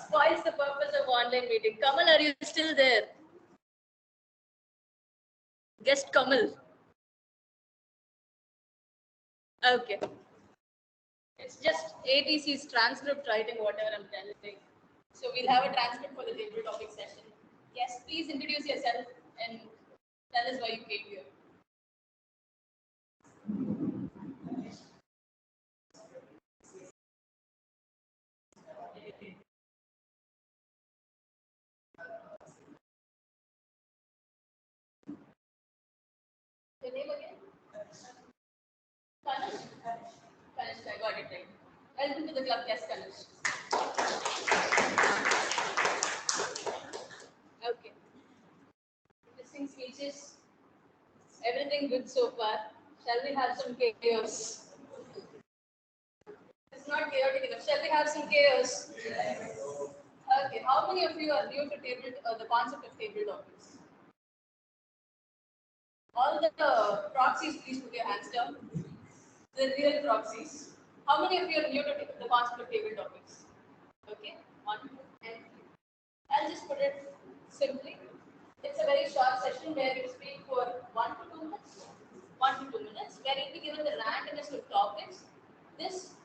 Spoils the purpose of online meeting. Kamal, are you still there? Guest Kamal. Okay. It's just ATC's transcript writing whatever I'm telling. So we'll have a transcript for the table topic session. Yes, please introduce yourself and tell us why you came here. Your name again? Kanish? Kanish, I got it right. Welcome to the club, yes, Kanish. Okay. Interesting speeches. Everything good so far. Shall we have some chaos? It's not chaotic enough. Shall we have some chaos? Okay. How many of you are new to the concept of table topics? All the proxies, please put your hands down. The real proxies. How many of you are new to the concept of table topics? Okay. 1, 2, and 3. I'll just put it simply. It's a very short session where you speak for 1 to 2 minutes. 1 to 2 minutes, where you'll be given the randomness of topics. This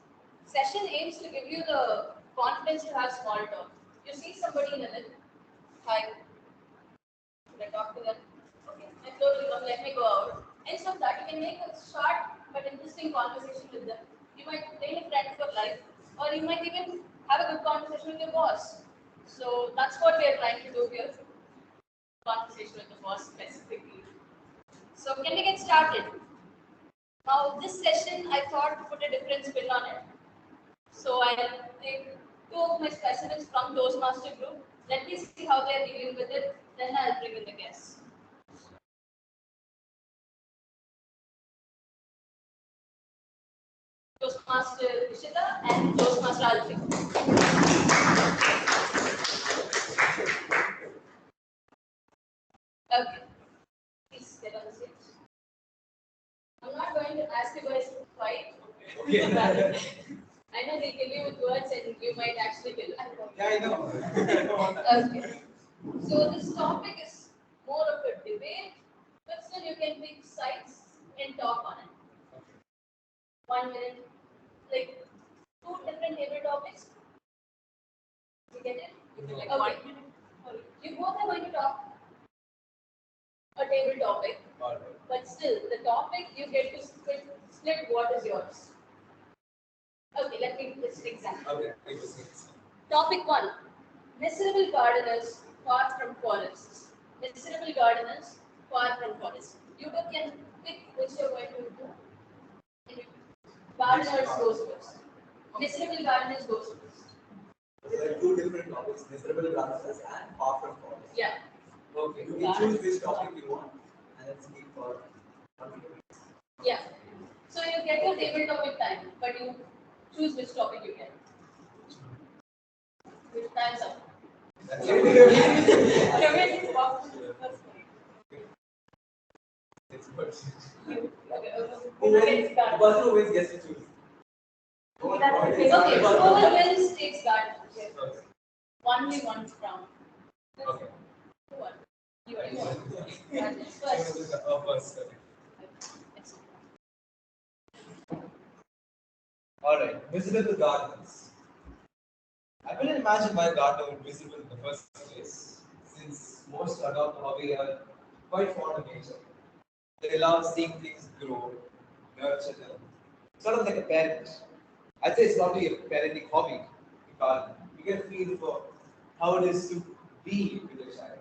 session aims to give you the confidence to have small talk. You see somebody in a lift. Hi. Should I talk to them? Okay, my floor will come, let me go out. Instead of that, you can make a short but interesting conversation with them. You might gain a friend for life, or you might even have a good conversation with your boss. So that's what we are trying to do here. Conversation with the boss specifically. So can we get started? Now this session I thought to put a different spin on it. So I'll take 2 of my specimens from Toastmaster group. Let me see how they're dealing with it. Then I'll bring in the guests. Toastmaster Ishita and Toastmaster Alfie. Okay. Please get on the stage. I'm not going to ask you guys to fight. Okay. I know they kill you with words and you might actually kill. Yeah, I know. Okay. So this topic is more of a debate, but still you can pick sides and talk on it. 1 minute, like 2 different table topics. You get it? Like okay. 1 minute. You both are going to talk a table topic, but still the topic you get to split what is yours. Okay, let's take example. Okay. Topic 1. Miserable gardeners far from forests. Miserable gardeners far from forests. You can pick which you're going to do. Gardeners goes first. Miserable gardeners goes first. There are 2 different topics, miserable gardeners and far from forest. Yeah. Okay, you can choose which topic you want and then speak for 1 minute. Yeah. So you get your table topic time, but you choose which topic you get. Which time's up. That's it. It's good. Okay, The person who wins gets to choose. okay, whoever wins takes garden. Okay. Only 1 round. Okay. Who won? You are. First. Alright, miserable gardens. I couldn't imagine why a gardener would be miserable in the first place, since most adopt the hobby are quite fond of nature. They love seeing things grow, nurture them. Sort of like a parent. I'd say it's not really a parenting hobby, because you get a feel for how it is to be with a child.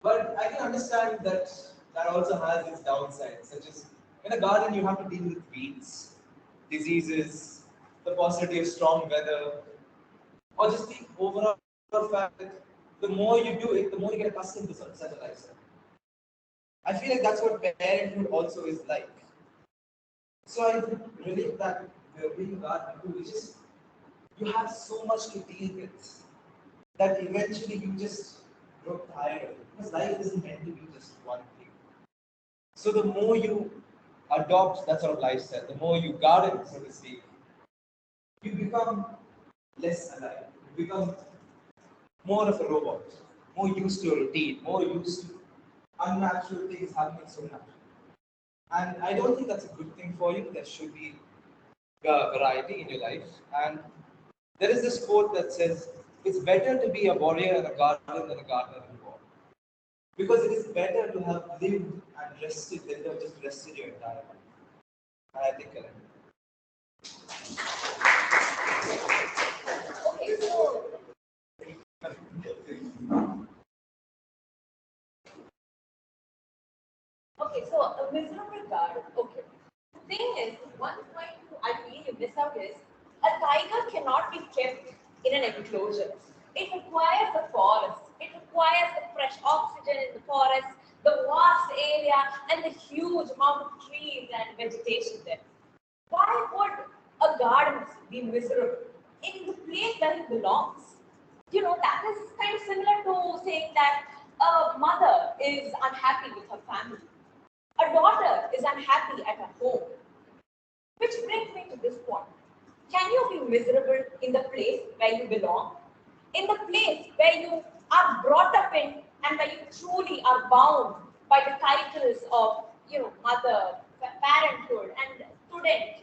But I can understand that that also has its downsides, such as in a garden you have to deal with weeds, diseases, the possibility of strong weather, or just the overall fact that the more you do it, the more you get accustomed to such a lifestyle. I feel like that's what parenthood also is like. So I relate that being a gardener too, which is you have so much to deal with that eventually you just grow tired of it. Because life isn't meant to be just one thing. So the more you adopt that sort of lifestyle, the more you garden, so to speak, you become less alive. You become more of a robot, more used to a routine, more used to unnatural things happening so naturally. And I don't think that's a good thing for you. There should be variety in your life. And there is this quote that says, it's better to be a warrior in a garden than a gardener in a war. Because it is better to have lived and rested than to have just rested your entire life. And I think correct. Okay, so a miserable garden. Okay. The thing is, one point I feel you miss out is a tiger cannot be kept in an enclosure. It requires a forest. It requires the fresh oxygen in the forest, the vast area, and the huge amount of trees and vegetation there. Why would a garden be miserable in the place where it belongs? You know, that is kind of similar to saying that a mother is unhappy with her family. A daughter is unhappy at her home. Which brings me to this point. Can you be miserable in the place where you belong? In the place where you are brought up in and where you truly are bound by the titles of, mother, parenthood, and student.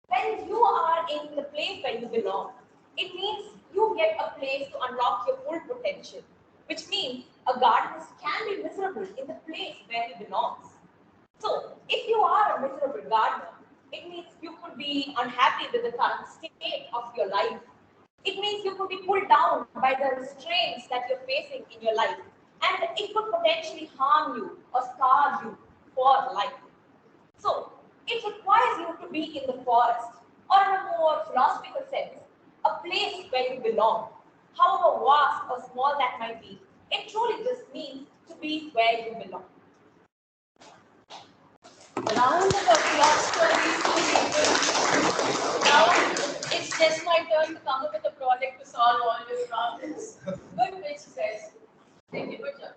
When you are in the place where you belong, it means you get a place to unlock your full potential, which means a gardenist can be miserable in the place where he belongs. So, if you are a miserable gardener, it means you could be unhappy with the current state of your life. It means you could be pulled down by the restraints that you're facing in your life, and it could potentially harm you or scar you for life. So, it requires you to be in the forest, or in a more philosophical sense, a place where you belong. However vast or small that might be, it truly just means to be where you belong. Round of applause for these two people. Now it's just my turn to come up with a project to solve all your problems. Good pitch, guys. Thank you. Good job.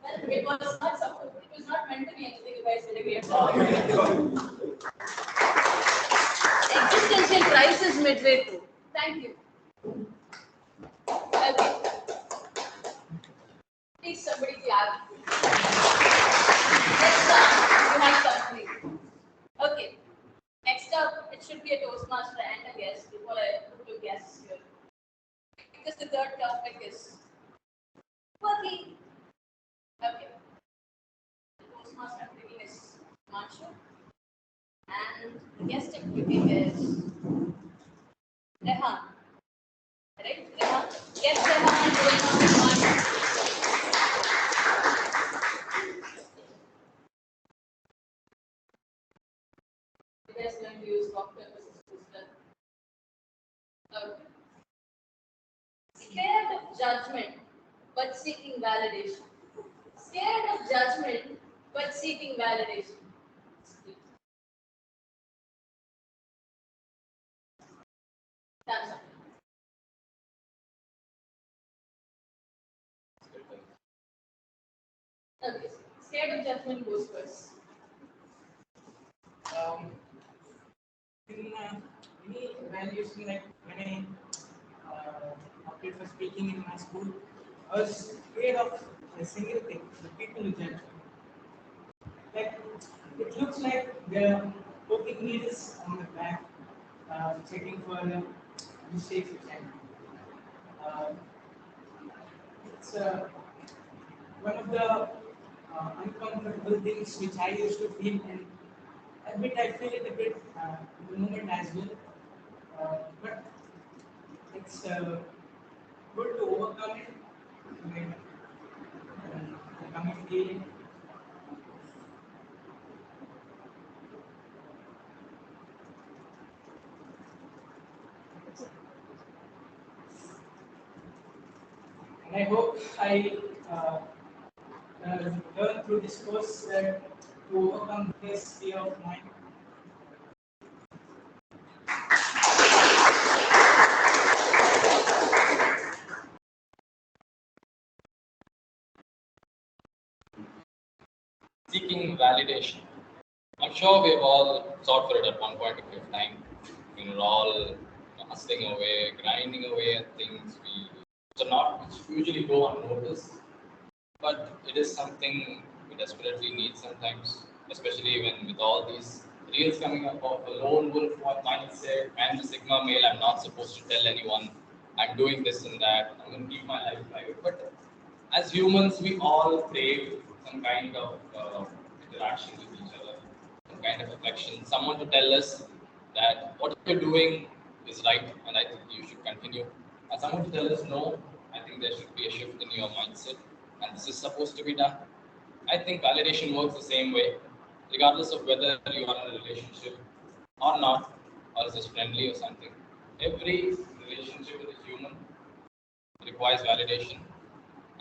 Well, it was not supposed. It was not meant to be anything. You guys did a great job. Existential crisis midway through. Thank you. Okay. Please, somebody clap. Let's start. You have company. Okay. Next up, it should be a Toastmaster and a guest before I put two guests here. Because the third topic is working. Okay. The Toastmaster I'm picking is Manshu. And the guest I'm picking is Rehan. Right? Rehan? Yes, Rehan. You guys learn to use cocktail system. Okay. Scared of judgment, but seeking validation. Scared of judgment, but seeking validation. Thumbs up. Okay. Scared of judgment goes first. Um, in any evaluation, like when I opted for speaking in my school, I was scared of a single thing: the people who judge me. Like it looks like they're poking needles on the back, checking for mistakes which I do. It's one of the uncomfortable things which I used to feel, and a bit I feel it a bit in the moment as well. But it's good to overcome it with the community. And I hope I learn through this course that to overcome this fear of mine. Seeking validation. I'm sure we've all sought for it at one point of time. we're all hustling away, grinding away at things which usually go unnoticed, but it is something we desperately need sometimes, especially when with all these reels coming up of a lone wolf mindset, I'm the Sigma male, I'm not supposed to tell anyone, I'm doing this and that, I'm going to keep my life private. But as humans, we all crave some kind of interaction with each other, some kind of affection, someone to tell us that what you're doing is right and I think you should continue. And someone to tell us no, I think there should be a shift in your mindset and this is supposed to be done. I think validation works the same way, regardless of whether you are in a relationship or not, or is just friendly or something. Every relationship with a human requires validation.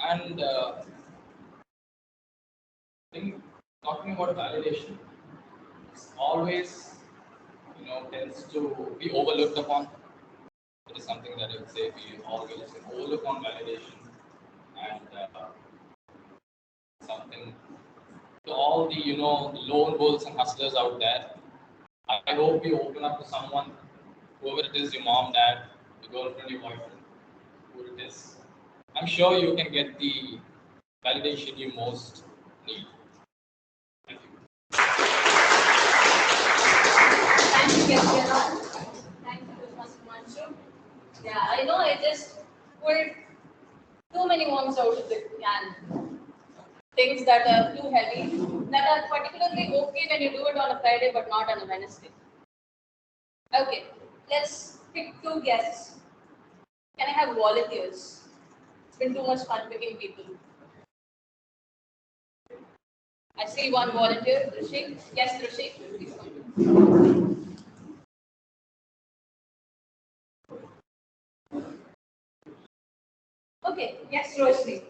And I think talking about validation is always, tends to be overlooked upon. It is something that I would say we always overlook on validation and something to all the lone wolves and hustlers out there. I hope you open up to someone, whoever it is, your mom, dad, your girlfriend, your boyfriend, who it is. I'm sure you can get the validation you most need. Thank you. Thank you, Gabriela. Thank you, Mr. Manchu. Yeah, I know I just pulled too many worms out of the can. Things that are too heavy, that are particularly okay when you do it on a Friday but not on a Wednesday. Okay, let's pick two guests. Can I have volunteers? It's been too much fun picking people. I see one volunteer, Rishi. Yes, Rishi, please come. Okay, yes, Roshni.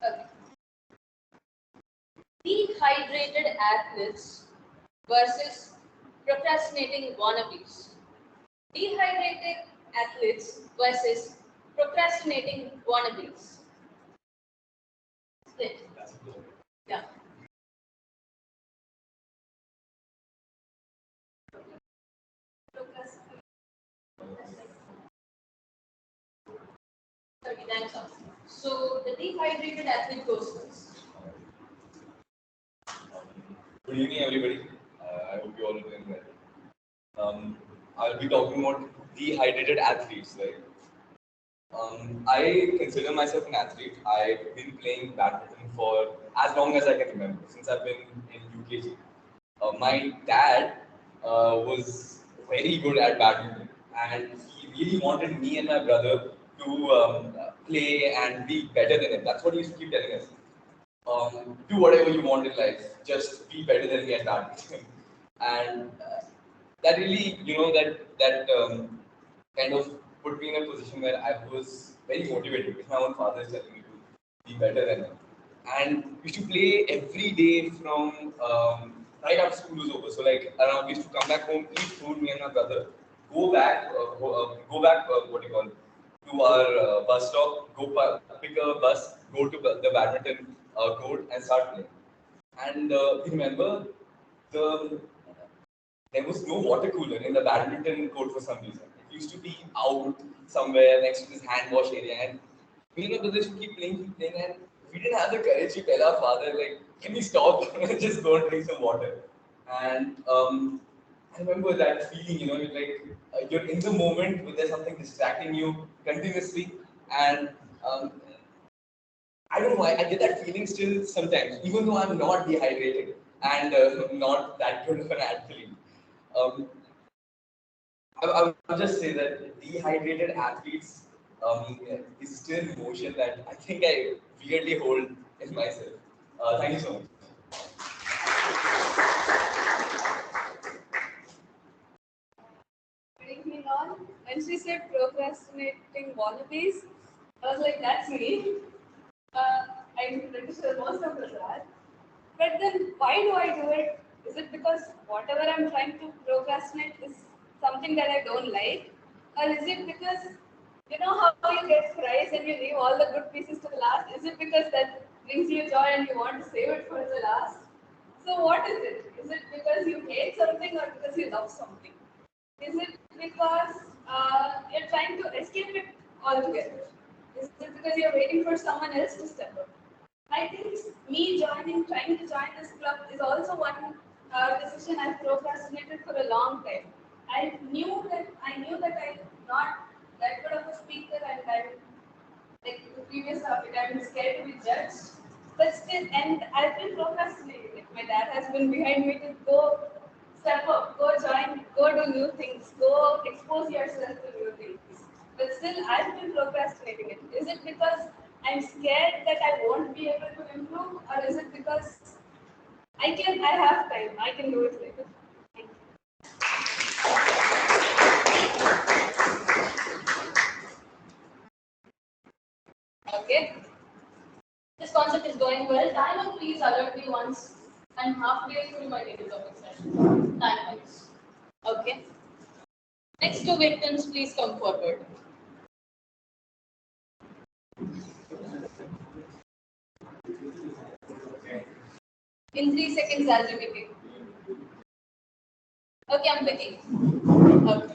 Okay. Dehydrated athletes versus procrastinating wannabes. Dehydrated athletes versus procrastinating wannabes. Split. Yeah. Okay, thanks. So the dehydrated athlete goes first. Good evening, everybody. I hope you all are doing well. I'll be talking about dehydrated athletes. I consider myself an athlete. I've been playing badminton for as long as I can remember, since I've been in UKG. My dad was very good at badminton, and he really wanted me and my brother to play and be better than him. That's what he used to keep telling us. Do whatever you want in life, just be better than me at badminton. And that really, that kind of put me in a position where I was very motivated because my own father is telling me to be better than him. And we used to play every day from right after school was over. So like around, we used to come back home, eat food, me and my brother, go back, what do you call it, to our bus stop, pick a bus, go to the badminton court and start playing. And remember, the there was no water cooler in the badminton court for some reason. It used to be out somewhere next to this hand wash area, and me and my brother used to keep playing, and we didn't have the courage to tell our father, like, can we stop and just go and drink some water? And I remember that feeling, you're in the moment, but there's something distracting you continuously, and I don't know, I get that feeling still sometimes, even though I'm not dehydrated and not that good of an athlete. Um, I would just say that dehydrated athletes is still an emotion that I think I weirdly hold in myself. Thank you so much. Good evening, all. When she said procrastinating wannabes, I was like, that's me. I'm pretty sure most of us are. But then, why do I do it? Is it because whatever I'm trying to procrastinate is something that I don't like? Or is it because, you know how you get fries and you leave all the good pieces to the last? Is it because that brings you joy and you want to save it for the last? So what is it? Is it because you hate something or because you love something? Is it because you're trying to escape it altogether? Is it because you're waiting for someone else to step up? I think me trying to join this club is also one decision I've procrastinated for a long time. I knew that I'm not that good of a speaker, and I'm like the previous topic, I'm scared to be judged. But still, and I've been procrastinating. Like my dad has been behind me to go step up, go join, go do new things, go expose yourself to new things. But still, I've been procrastinating it. Is it because I'm scared that I won't be able to improve, or is it because I have time, I can do it later? Thank you. Okay. This concept is going well. Timer, please alert me once I'm halfway through my daily topic session. Timers. Okay. Next two victims, please come forward. In 3 seconds, I'll be picking. Okay, I'm picking. Okay.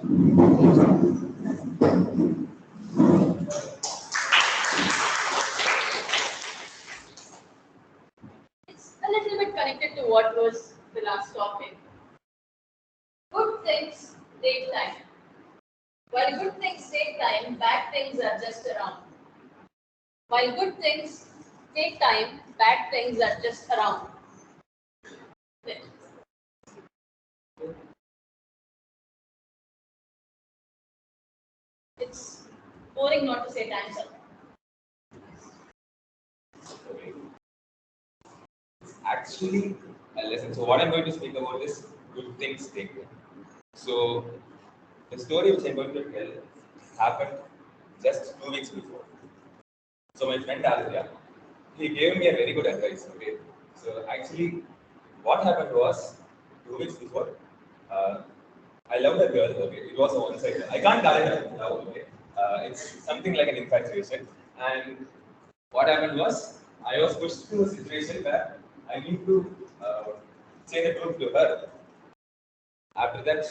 It's a little bit connected to what was the last topic. Good things take time. While good things take time, bad things are just around. While good things take time, bad things are just around. It's boring not to say time's up. Actually a lesson. So what I'm going to speak about is good things take time. So the story which I'm going to tell happened just 2 weeks before. So my friend Aditya, he gave me a very good advice. Okay. So actually, what happened was 2 weeks before, I loved a girl. Okay, it was a one-sided. I can't call it a love. Okay, it's something like an infatuation. And what happened was, I was pushed to a situation where I need to say the truth to her. After that,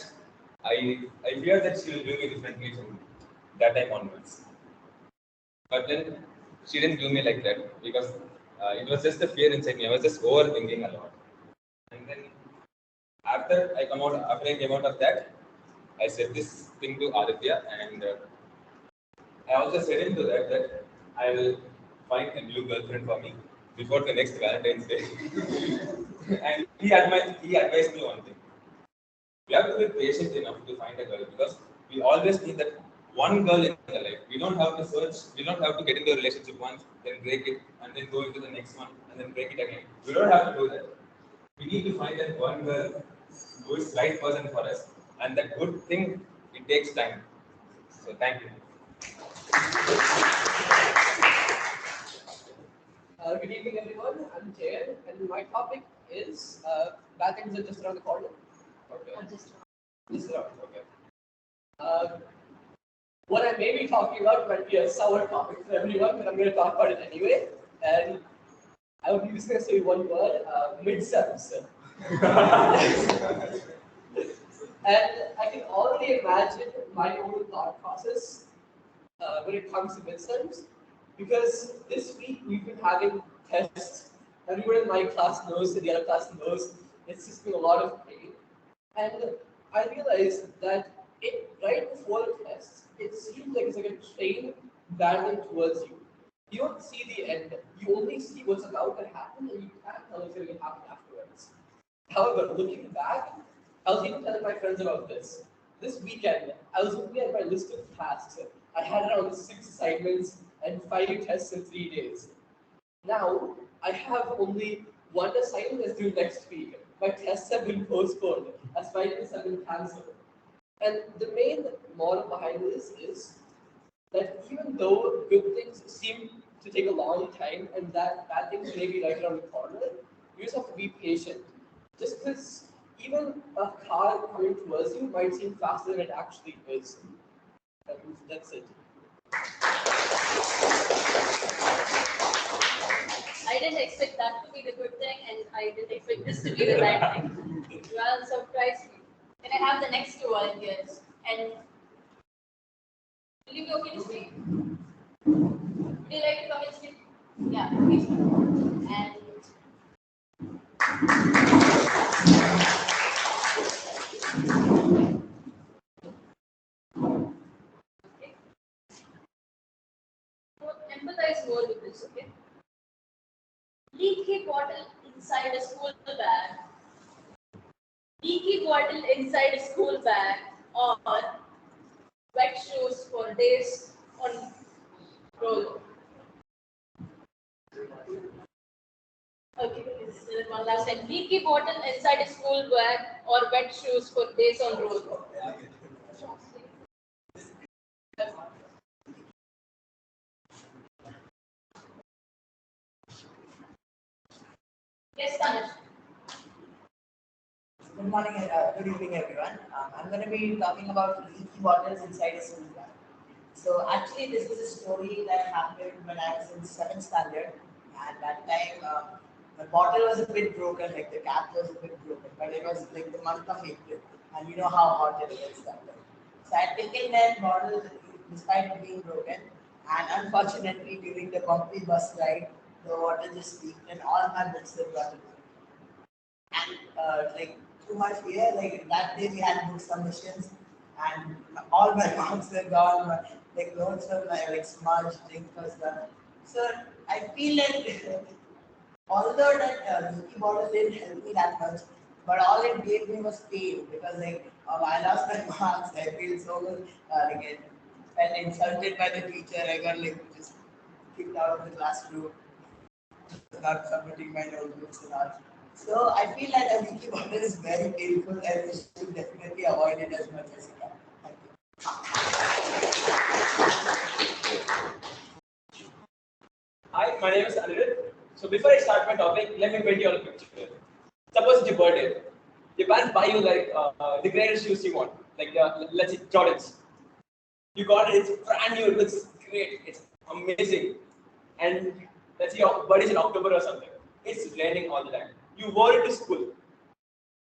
I fear that she will do me differently from that time onwards. But then she didn't do me like that because it was just a fear inside me. I was just overthinking a lot. And then after I came out of that, I said this thing to Aditya, and I also said him to that I will find a new girlfriend for me before the next Valentine's Day. And he advised me one thing. We have to be patient enough to find a girl because we always need that one girl in the life. We don't have to search, we don't have to get into a relationship once, then break it, and then go into the next one, and then break it again. We don't have to do that. We need to find that one girl who is right person for us. And that good thing, it takes time. So thank you. Good evening, everyone. I'm Jay, and my topic is bad things are just around the corner. Okay. Just around. Okay. What I may be talking about might be a sour topic for everyone, but I'm going to talk about it anyway. And I would be just going to say one word: midsems. And I can already imagine my own thought process when it comes to midsems, because this week we've been having tests. Everyone in my class knows, and the other class knows, it's just been a lot of pain. And I realized that right before the test, it seems like it's like a train barreling towards you. You don't see the end. You only see what's about to happen, and you can't tell what's going to happen afterwards. However, looking back, I was even telling my friends about this. This weekend, I was looking at my list of tasks. I had around 6 assignments and 5 tests in 3 days. Now, I have only one assignment that's due next week. My tests have been postponed. Assignments have been cancelled. And the main moral behind this is that even though good things seem to take a long time and that bad things may be right around the corner, you just have to be patient. Just because even a car coming towards you might seem faster than it actually is. That's it. I didn't expect that to be the good thing, and I didn't expect this to be the bad thing. Well, surprised me. Can I have the next two volunteers? And will you be okay to speak? Would you like to come and speak? Yeah, please. And okay. So empathize more with this, okay? Leaky bottle inside a school bag. Leaky bottle inside a school bag, or wet shoes for days on roll. Okay, this is one last time. Leaky bottle inside a school bag, or wet shoes for days on roll. Yes, Tanush. Good morning and good evening, everyone. I'm going to be talking about leaky bottles inside a school bag. So, actually, this is a story that happened when I was in 7th standard. And that time, the bottle was a bit broken, like the cap was a bit broken, but it was like the month of April. And you know how hot it is that time. So, I had taken that bottle despite it being broken. And unfortunately, during the bumpy bus ride, the water just leaked and all my books were brought. And like through my fear, like that day we had book submissions, and all my marks were gone. Like notes were like smudged, ink was done. So I feel like although that leaky bottle didn't help me that much, but all it gave me was pain because like I lost my marks. I feel so like I felt insulted by the teacher. I got like just kicked out of the classroom, not submitting my notebooks and all. So I feel that a leaky bottle is very painful and we should definitely avoid it as much as we can. Thank you. Hi, my name is Anirudh. So before I start my topic, let me paint you all a picture. Suppose it's your birthday. Your parents buy you like the greatest shoes you want, like let's say Jordans. You got it, it's brand new, it looks great, it's amazing. And let's say your birthday is in October or something. It's raining all the time. You wore it to school.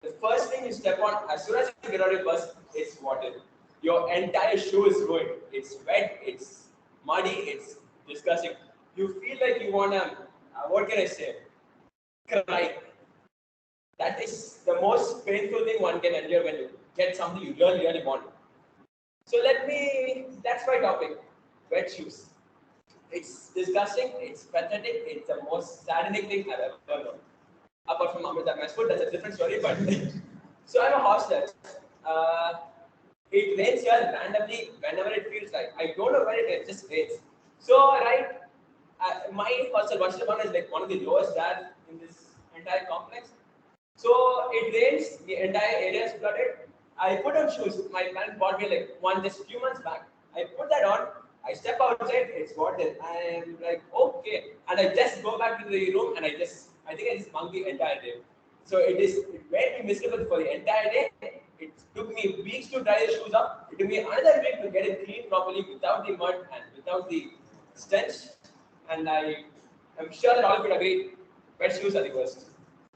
The first thing you step on, as soon as you get out of the bus, it's water. Your entire shoe is ruined. It's wet, it's muddy, it's disgusting. You feel like you wanna, what can I say? Cry. That is the most painful thing one can endure when you get something you really want. So that's my topic, wet shoes. It's disgusting, it's pathetic, it's the most saddening thing I've ever known. Apart from Amrita Vishwa, that's a different story, but so I'm a hostler. Uh, it rains here randomly whenever it feels like. I don't know where it just rains. So, right, my hostel, hostel one is like one of the lowest there in this entire complex. So it rains, the entire area is flooded. I put on shoes. My parents bought me like one just few months back. I put that on. I step outside, it's water. I am like, okay. And I just go back to the room and I think I just bunked the entire day. So it made me miserable for the entire day. It took me weeks to dry the shoes up. It took me another week to get it clean properly without the mud and without the stench. And I am sure that all of you agree, wet shoes are the worst.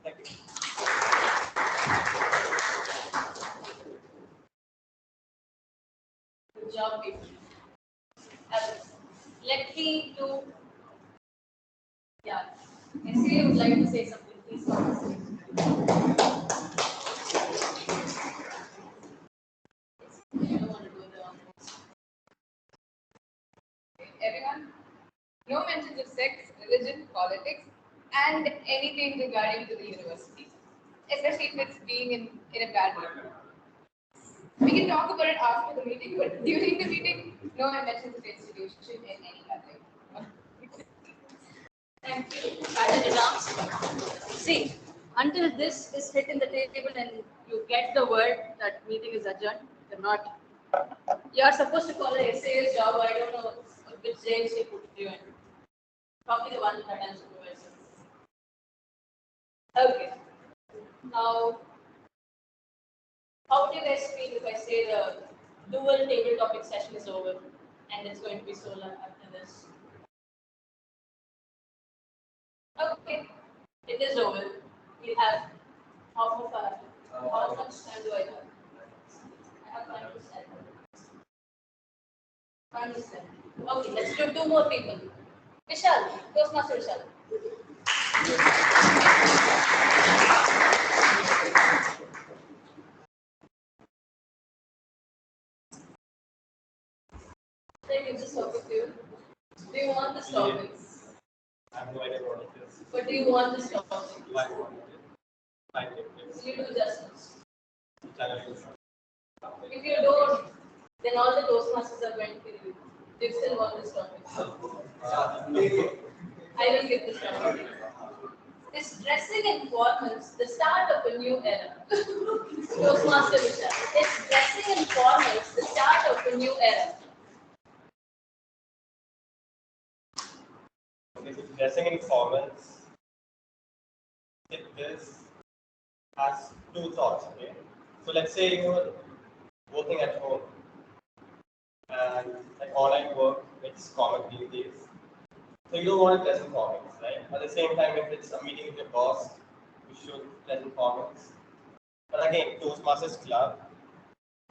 Thank you. Good job, people. Let me do. Yeah. SCA would like to say something, please. I don't want to do Everyone, no mentions of sex, religion, politics, and anything regarding to the university, especially if it's being in a bad mood. We can talk about it after the meeting, but during the meeting, no mentions of institution in any gathering. Thank you. Battle it up. See, until this is hit in the table and you get the word that meeting is adjourned, you're not. You're supposed to call a SAS job. I don't know which jails they put you in. Probably the one that I'm supervising. Okay. Now, How would you guys feel if I say the dual table topic session is over and it's going to be solo after this? Okay, it is over. We have how much time? How much time do I have? I have 5 to 7. 5 to 7. Okay, let's do 2 more people. Vishal, Toastmaster Vishal. Should I give this topic to you? Do you want this topic? I have no idea what it is. But do you want this topic? I want it. I take it. Will you do justice? Challenge. If you don't, then all the Toastmasters are going to kill you. Do you still want this topic? I will give this topic. Is dressing in formals the start of a new era? Toastmaster Vishal. Is dressing in formals the start of a new era? Okay, so dressing in formals, this has 2 thoughts, okay? So let's say you're working at home and like online work, it's common these days. So you don't want to dress in formals, right? At the same time, if it's a meeting with your boss, you should dress in formals. But again, Toastmasters Club,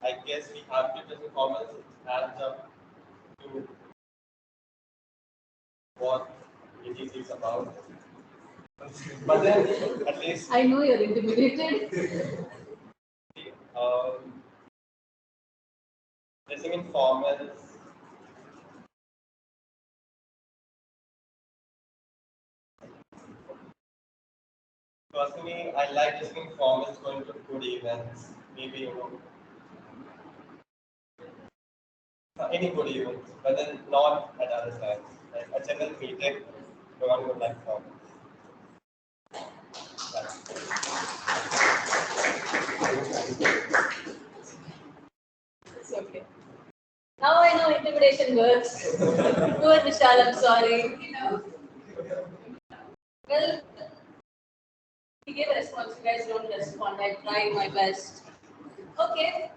I guess we have to dress in formals. It adds up to what it is about. But then, at least, I know you're intimidated. dressing in formals. Personally, I like dressing in formals, going to good events, maybe any good events, but then not at other times. Like a general meeting, no one would like formals. It's okay. Now I know intimidation works. Poor Vishal, I'm sorry. Well, he gave a response. You guys don't respond. I tried my best. Okay.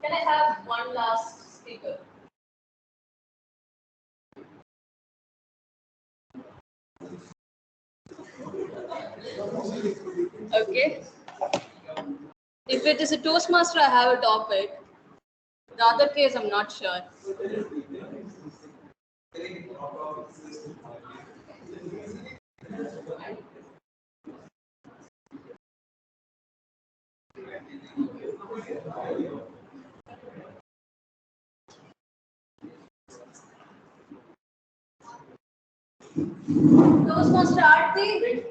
Can I have one last speaker? Okay. If it is a Toastmaster, I have a topic. The other case, I'm not sure. Toastmaster Aarti?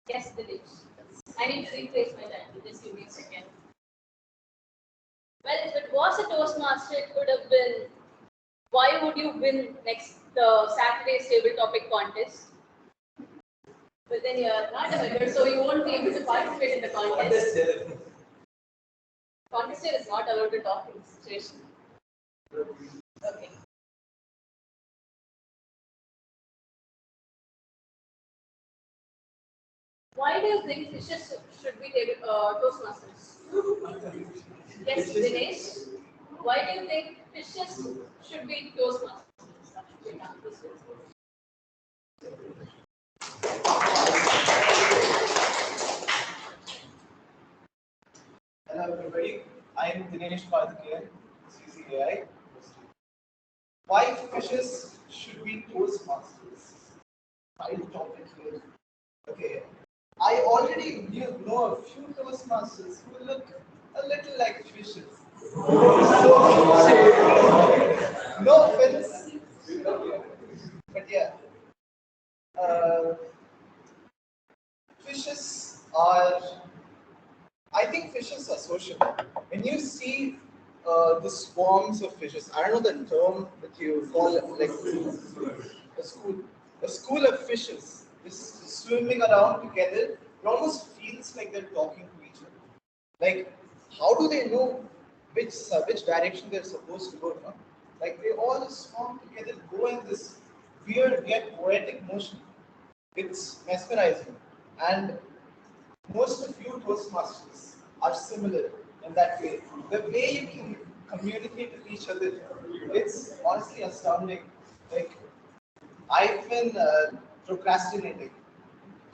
Yes, Dinesh. I need to replace my title. Just give me a second. Well, if it was a Toastmaster, it could have been, why would you win the Saturday's table topic contest? But then you're not a member, so you won't be able to participate in the contest. Contestant is not allowed to talk in this situation. Okay. Why do you think fishes should be Toastmasters? Yes, Dinesh. Why do you think fishes should be Toastmasters? Hello everybody, I am Dinesh Padhakar, CCAI. Why fishes should be Toastmasters? Title topic here. Okay, I already know a few Toastmasters who look a little like fishes. No offense, but yeah. Fishes are. I think fishes are social. When you see the swarms of fishes, I don't know the term that you call it, like a school of fishes just swimming around together. It almost feels like they're talking to each other. Like, how do they know which direction they're supposed to go? No? Like they all just form together, go in this weird yet poetic motion. It's mesmerizing. And most of you Toastmasters are similar in that way. The way you can communicate with each other, it's honestly astounding. Like, I've been procrastinating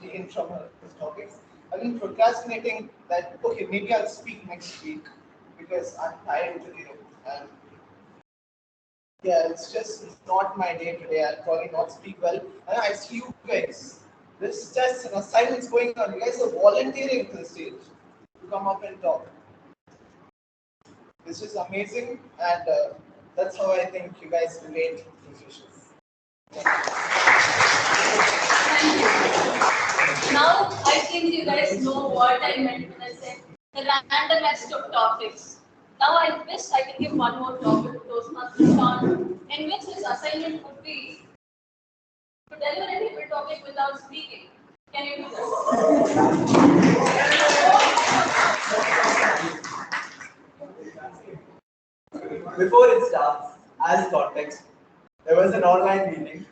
in from this topics. I've been procrastinating that, okay, maybe I'll speak next week because I'm tired today. And yeah, it's just not my day today. I'll probably not speak well. And I see you guys. There's just an assignments going on. You guys are volunteering to the stage to come up and talk. This is amazing, and that's how I think you guys relate to fishes. Thank you. Now I think you guys know what I meant when I said the randomest of topics. Now I wish I can give one more topic to Toastmasters on, in which his assignment would be to deliver a different topic without speaking. Can you do Before it starts, as context, there was an online meeting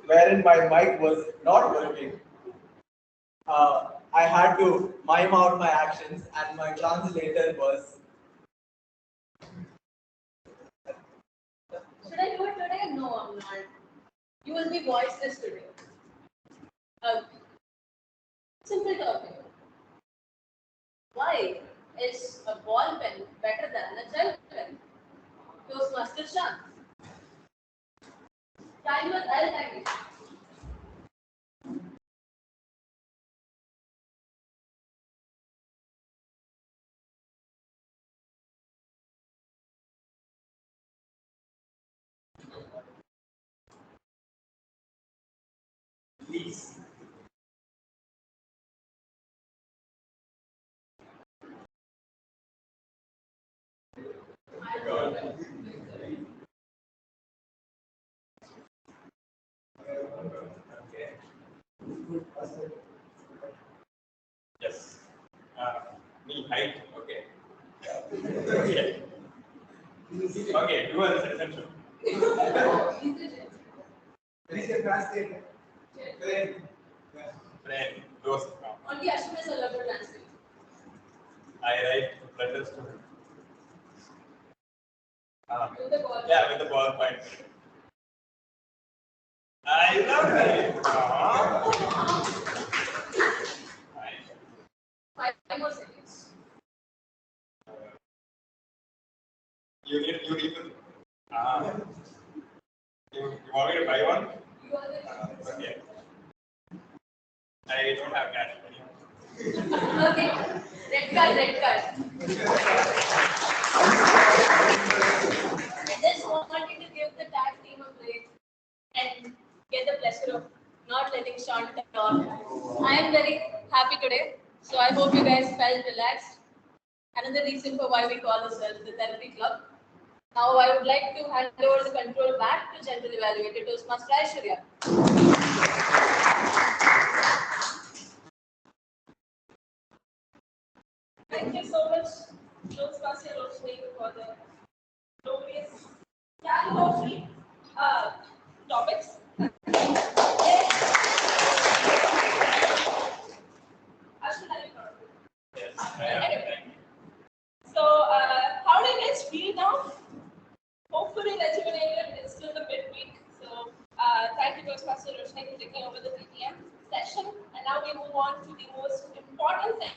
wherein my mic was not working. I had to mime out my actions, and my translator was. Should I do it today? No, I'm not. You will be voiceless today. Simple topic. Why is a ball pen better than a gel pen? Toastmaster Shan. Timer, I'll time it. Please. Yes. Me height. Okay. Okay. Okay. Do an essential. Friend. Dost. Only Ashwin is allowed to translate. I write letters to. Do the ball. Yeah, with the PowerPoint. I love it. Five more seconds. You need to. You want me to buy one? You are the Okay. I don't have cash. Okay. Red card, red card. I just wanted to give the tag team a break and get the pleasure of not letting Sean talk. I am very happy today, so I hope you guys felt relaxed. Another reason for why we call ourselves the Therapy Club. Now I would like to hand over the control back to General Evaluator Toastmaster Aishwarya. Thank you so much, Toastmaster Roshni, for the glorious calligraphy topics. Ashwin, are you not? Yes, I am. Anyway. So, how do you guys feel now? Hopefully rejuvenated. It's still the midweek. So, thank you, Toastmaster Roshni, for taking over the TTM session. And now we move on to the most important thing